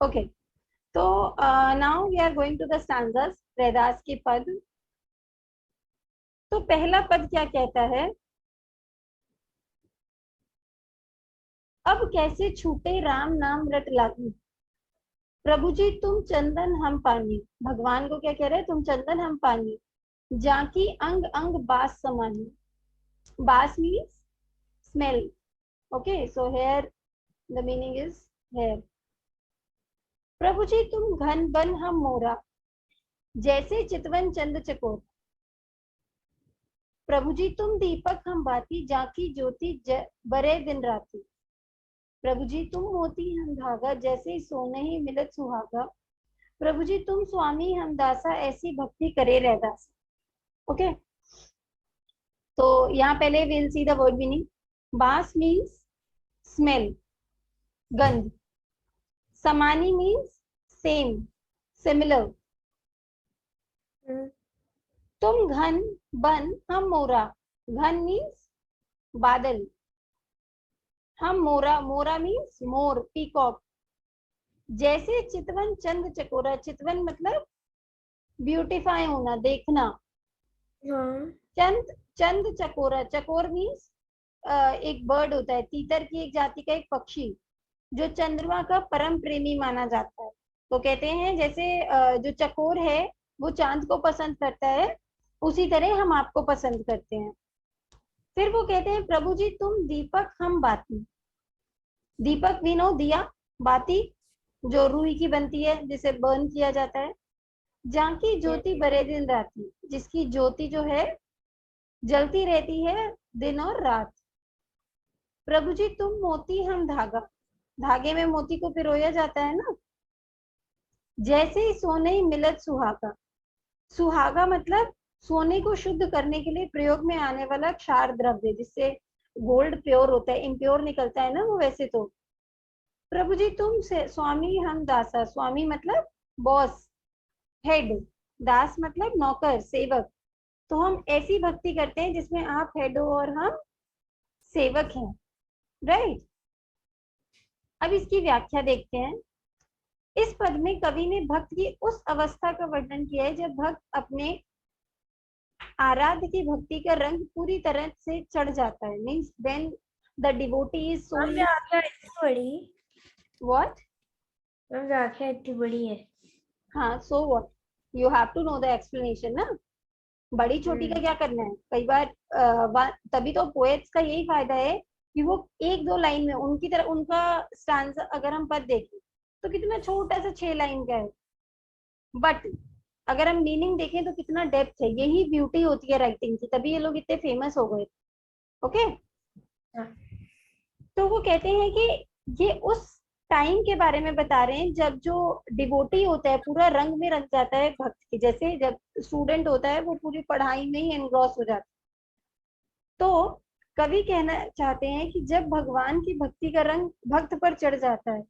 Okay, तो now we are going to the stanzas, Raidas के पद। तो पहला पद क्या कहता है? अब कैसे छूटे राम नाम रट लागी, प्रभु जी तुम चंदन हम पानी। भगवान को क्या कह रहे हैं? तुम चंदन हम पानी, जाकी अंग अंग बास समानी। बास means smell. Okay, so here the meaning is here. प्रभु जी तुम घन बन हम मोरा, जैसे चितवन चंद चकोर। प्रभु जी तुम दीपक हम बाती, जाकी ज्योति बरे दिन राती। प्रभु जी तुम मोती हम धागा, जैसे सोने ही मिलत सुहागा। प्रभु जी तुम स्वामी हम दासा, ऐसी भक्ति करे रहदास। ओके, तो यहाँ पहले will see the word meaning. बास मीन्स स्मेल, गंध। समानी मीन्स सेम, सिमिलर। तुम घन बन हम मोरा, घन मीन्स बादल, हम मोरा, मोरा मीन्स मोर, पीकॉक। जैसे चितवन चंद चकोरा, चितवन मतलब ब्यूटीफाई होना, देखना। चंद, चंद चकोरा, चकोर मीन्स एक बर्ड होता है, तीतर की एक जाति का एक पक्षी, जो चंद्रमा का परम प्रेमी माना जाता है। तो कहते हैं जैसे जो चकोर है वो चांद को पसंद करता है, उसी तरह हम आपको पसंद करते हैं। फिर वो कहते हैं प्रभु जी तुम दीपक हम बाती। दीपक वी नो, दिया। बाती जो रुई की बनती है, जिसे बर्न किया जाता है। जाकी ज्योति बरे दिन राती, जिसकी ज्योति जो है जलती रहती है दिन और रात। प्रभु जी तुम मोती हम धागा, धागे में मोती को पिरोया जाता है ना। जैसे ही सोने ही मिलत सुहागा, सुहागा मतलब सोने को शुद्ध करने के लिए प्रयोग में आने वाला क्षार द्रव्य, जिससे गोल्ड प्योर होता है, इम्प्योर निकलता है ना वो वैसे तो। प्रभु जी तुम से स्वामी हम दासा, स्वामी मतलब बॉस, हेड। दास मतलब नौकर, सेवक। तो हम ऐसी भक्ति करते हैं जिसमें आप हेड हो और हम सेवक हैं, राइट। अब इसकी व्याख्या देखते हैं। इस पद में कवि ने भक्त की उस अवस्था का वर्णन किया है जब भक्त अपने आराध्य की भक्ति का रंग पूरी तरह से चढ़ जाता है। Means when the devotee is so बड़ी। व्हाट? व्याख्या इतनी बड़ी है। हाँ, so what, you have to know the explanation ना। बड़ी छोटी का क्या करना है? कई बार तभी तो पोएट्स का यही फायदा है कि वो एक दो लाइन में, उनकी तरह उनका स्टैंजा अगर हम पद देखें तो कितना छोटा सा 6 लाइन का है, बट अगर हम मीनिंग देखें तो कितना डेप्थ है। यही ब्यूटी होती है राइटिंग की, तभी ये लोग इतने फेमस हो गए। ओके, तो वो कहते हैं कि ये उस टाइम के बारे में बता रहे हैं जब जो डिवोटी होता है पूरा रंग में रंग जाता है भक्त की। जैसे जब स्टूडेंट होता है वो पूरी पढ़ाई में ही एनग्रॉस हो जाता है। तो कवि कहना चाहते हैं कि जब भगवान की भक्ति का रंग भक्त पर चढ़ जाता है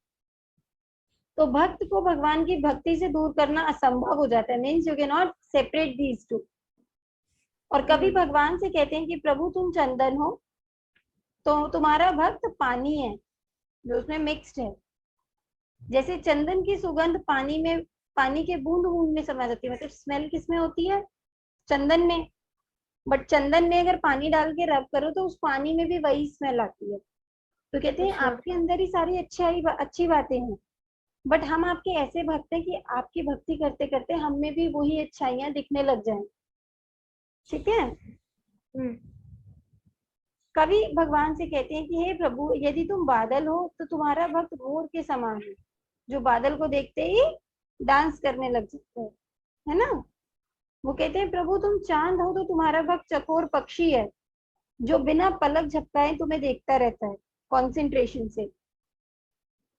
तो भक्त को भगवान की भक्ति से दूर करना असंभव हो जाता है। Means you can not separate these two. और कभी भगवान से कहते हैं कि प्रभु तुम चंदन हो, तो तुम्हारा भक्त पानी है जो उसमें मिक्स्ड है। जैसे चंदन की सुगंध पानी में, पानी के बूंद बूंद में समा जाती है। मतलब स्मेल किसमें होती है? चंदन में। बट चंदन में अगर पानी डाल के रब करो तो उस पानी में भी वही स्मेल आती है। तो कहते हैं आपके अंदर ही सारी अच्छी बातें हैं, बट हम आपके ऐसे भक्त हैं कि आपकी भक्ति करते करते हम में भी वही अच्छाइयां दिखने लग जाएं। ठीक है। कवि भगवान से कहते हैं कि हे प्रभु यदि तुम बादल हो तो तुम्हारा भक्त मोर के समान है, जो बादल को देखते ही डांस करने लग जाता है ना। वो कहते हैं प्रभु तुम चांद हो तो तुम्हारा भक्त चकोर पक्षी है, जो बिना पलक झपकाए तुम्हें देखता रहता है कॉन्सेंट्रेशन से।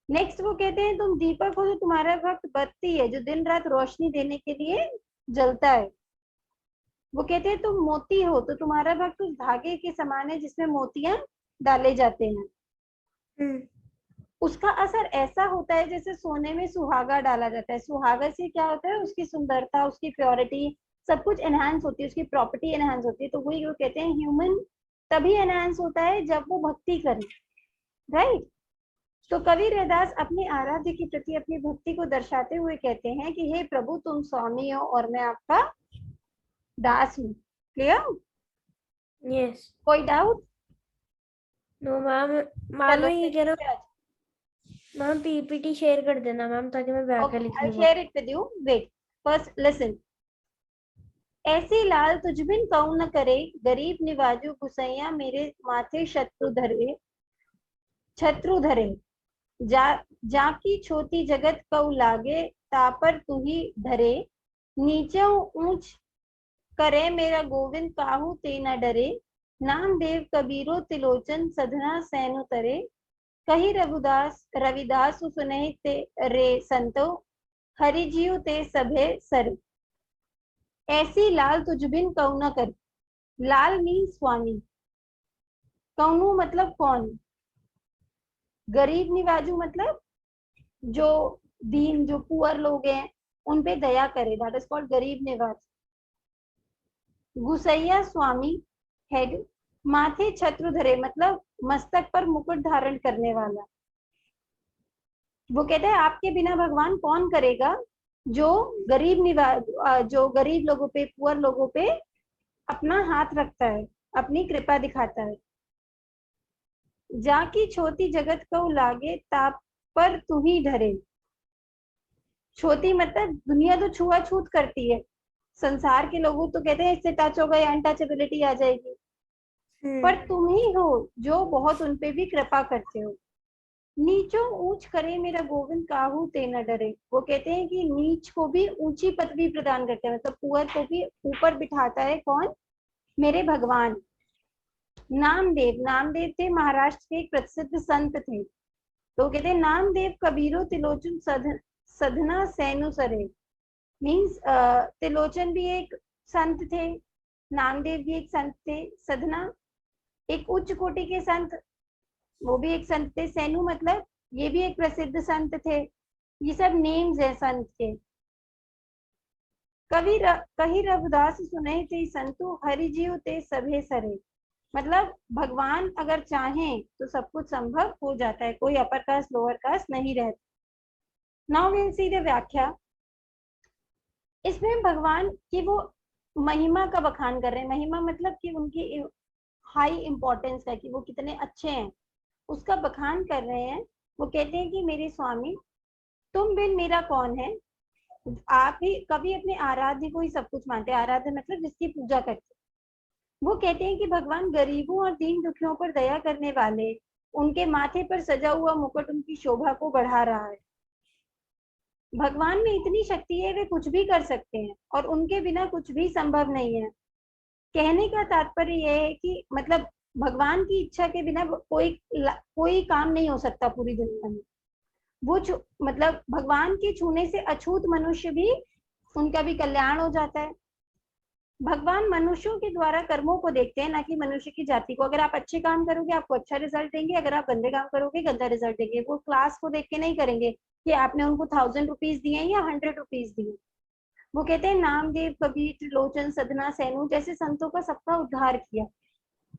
नेक्स्ट वो कहते हैं तुम दीपक हो तो तुम्हारा भक्त बत्ती है, जो दिन रात रोशनी देने के लिए जलता है। वो कहते हैं तुम मोती हो तो तुम्हारा भक्त उस धागे के समान है जिसमें मोतियां डाले जाते हैं। उसका असर ऐसा होता है जैसे सोने में सुहागा डाला जाता है। सुहागा से क्या होता है? उसकी सुंदरता, उसकी प्योरिटी, सब कुछ एनहांस होती है, उसकी प्रॉपर्टी एनहांस होती है। तो वही वो कहते हैं ह्यूमन तभी एनहांस होता है जब वो भक्ति करे, राइट। तो कवि रैदास अपने आराध्य के प्रति अपनी भक्ति को दर्शाते हुए कहते हैं कि हे प्रभु तुम स्वामी हो और मैं आपका दास हूँ। क्लियर? यस। कोई डाउट? No ma'am. मैम चलो मैं ये फिर कह रहा नीचे आ हूँ, मैम पीपीटी शेयर कर देना मैम, ताकि मैं व्याख्या ओके, लिख आई लूंगा। Share it with you. Wait, first listen. ऐसी लाल तुझ बिन कऊ न करे, गरीब निवाजू गुसैया मेरे माथे छत्रु धरे। जा जाकी छोटी जगत कऊ लागे, तापर तू ही धरे। नीचे ऊंच करे मेरा गोविंद काहू ते न डरे। नामदेव कबीरो तिलोचन सधना सैनु तरे। कही रविदास सुनहि ते रे संतो, हरि जीव ते सभे सरे। ऐसी लाल तुझ बिन कऊ न कर। लाल मीन स्वामी। कौनु मतलब कौन। गरीब निवाजू मतलब जो दीन, जो पुअर लोग हैं उन पे दया करे, दैट इज कॉल्ड गरीब निवाज। गुसैया स्वामी, हेड। माथे छत्र धरे मतलब मस्तक पर मुकुट धारण करने वाला। वो कहते हैं आपके बिना भगवान कौन करेगा, जो जो गरीब लोगों पे, पुअर लोगों पे अपना हाथ रखता है, अपनी कृपा दिखाता है। जाकी छोटी जगत को लागे, ताप पर तू ही धरे। छोटी मतलब दुनिया तो छुआछूत करती है, संसार के लोग तो कहते हैं इससे टच हो गए अनटचेबिलिटी आ जाएगी, पर तुम ही हो जो बहुत उनपे भी कृपा करते हो। नीचो ऊंच करे मेरा गोविंद काहू ते न डरे। वो कहते हैं कि नीच को भी ऊंची पदवी प्रदान करते हैं, मतलब पुअर को भी ऊपर बिठाता है कौन, मेरे भगवान। नामदेव थे महाराष्ट्र के एक प्रसिद्ध संत थे। तो कहते हैं नामदेव कबीरो तिलोचन सधना सैनु सरे। मीन्स तिलोचन भी एक संत थे, नामदेव भी एक संत थे, सधना एक उच्च कोटि के संत, वो भी एक संत थे, सैनु मतलब ये भी एक प्रसिद्ध संत थे। ये सब नेम्स है संत के। कही रविदास सुने ते संतु, हरि जीव ते सभे सरे। मतलब भगवान अगर चाहें तो सब कुछ संभव हो जाता है, कोई अपर कास्ट लोअर कास्ट नहीं रहता। नाउ विल सी द व्याख्या। इसमें भगवान की वो महिमा का बखान कर रहे हैं। महिमा मतलब कि उनकी हाई इंपॉर्टेंस है, कि वो कितने अच्छे हैं, उसका बखान कर रहे हैं। वो कहते हैं कि मेरे स्वामी, तुम बिन मेरा कौन है। आप ही, कभी अपने आराध्य को ही सब कुछ मानते हैं। आराध्य मतलब जिसकी पूजा करते हैं। वो कहते हैं कि भगवान गरीबों और दीन दुखियों पर दया करने वाले, उनके माथे पर सजा हुआ मुकुट उनकी शोभा को बढ़ा रहा है। भगवान में इतनी शक्ति है, वे कुछ भी कर सकते हैं और उनके बिना कुछ भी संभव नहीं है। कहने का तात्पर्य यह है कि मतलब भगवान की इच्छा के बिना कोई काम नहीं हो सकता पूरी दुनिया में। वो मतलब भगवान के छूने से अछूत मनुष्य भी, उनका भी कल्याण हो जाता है। भगवान मनुष्यों के द्वारा कर्मों को देखते हैं, ना कि मनुष्य की जाति को। अगर आप अच्छे काम करोगे आपको अच्छा रिजल्ट देंगे, अगर आप गंदे काम करोगे गंदा रिजल्ट देंगे। वो क्लास को देख के नहीं करेंगे कि आपने उनको 1000 रुपीज दिए या 100 रुपीज दिए। वो कहते हैं नामदेव कबीर त्रिलोचन सधना सैनु जैसे संतों का सबका उद्धार किया,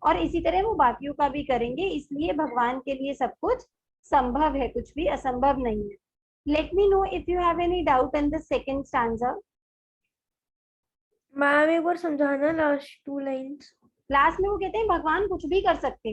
और इसी तरह वो बाकियों का भी करेंगे। इसलिए भगवान के लिए सब कुछ संभव है, कुछ भी असंभव नहीं है। Let me know if you have any doubt in the second stanza. Ma'am एक बार समझाना लास्ट 2 लाइंस। लास्ट में वो कहते हैं भगवान कुछ भी कर सकते हैं।